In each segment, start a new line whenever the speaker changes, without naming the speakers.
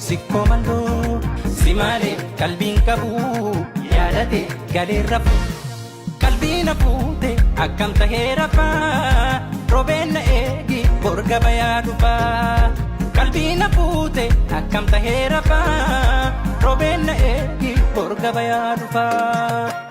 sikkoo mandoo si malee qalbiin qabu yaadate galeerra qalbiin hafuute akkam tahee rafaa roobeen na eegi borga bayaa dhufaa qalbiin hafuute akkam tahee rafaa roobeen na eegi borga bayaa dhufaa.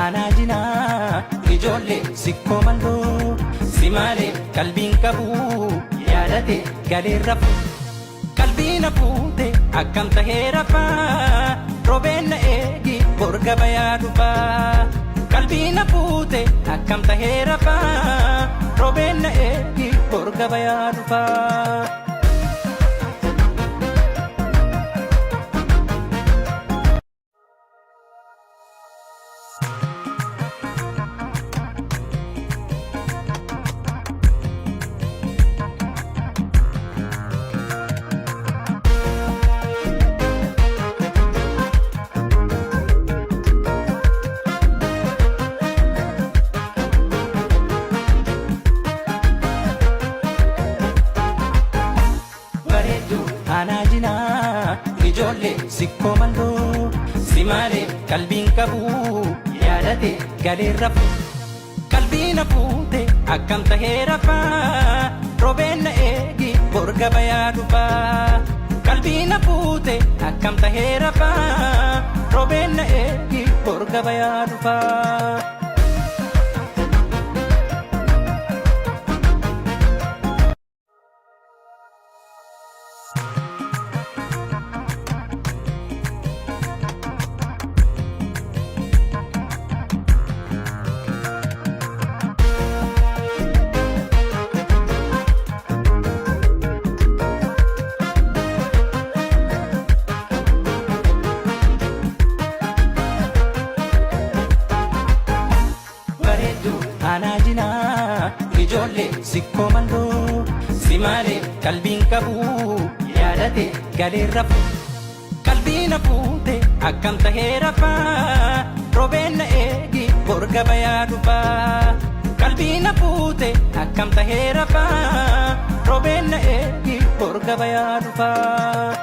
Anajina ijoollee sikkoo mandoo si malee qalbiin qabu yaadate galeerra qalbiin hafuute akkam tahee rafaa roobeen na eegi borga bayaa dhufaa qalbiin hafuute akkam tahee rafaa roobeen na eegi borga bayaa dhufaa. Anajina ijoollee sikkoo mandoo si malee qalbiin qabu yaadate galeerra qalbiin hafuute akkam tahee rafaa roobeen na eegi borga bayaa dhufaa qalbiin hafuute akkam tahee rafaa roobeen na eegi borga bayaa dhufaa. Anajina ijoollee sikkoo mandoo si malee qalbiin qabu yaadate galeerra qalbiin hafuute akkam tahee rafaa roobeen na eegi borga bayaa dhufaa qalbiin hafuute akkam tahee rafaa roobeen na eegi borga bayaa dhufaa.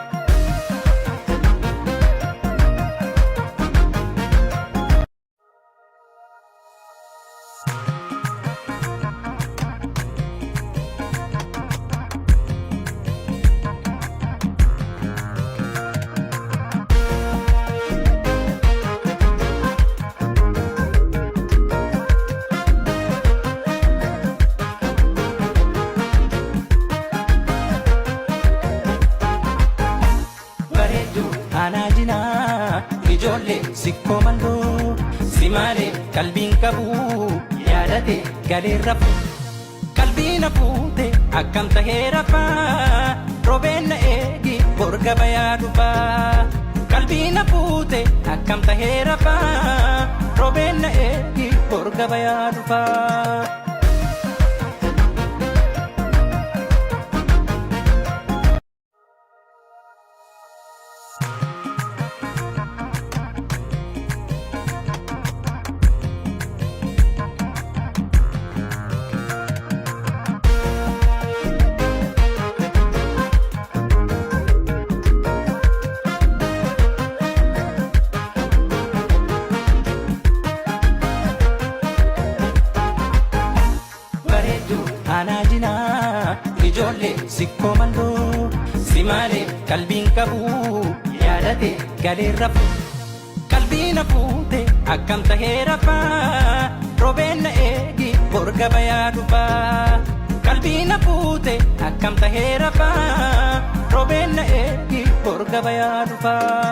Anajina ijoollee sikkoo mandoo si malee qalbiin qabu yaadate galeerra qalbiin hafuute akkam tahee rafaa roobeen na eegi borga bayaa dhufaa qalbiin hafuute akkam tahee rafaa roobeen na eegi borga bayaa dhufaa. Anajina ijoollee sikkoo mandoo si malee qalbiin qabu yaadate galeerra qalbiin hafuute akkam tahee rafaa roobeen na eegi borga bayaa dhufaa qalbiin hafuute akkam tahee rafaa roobeen na eegi borga bayaa dhufaa.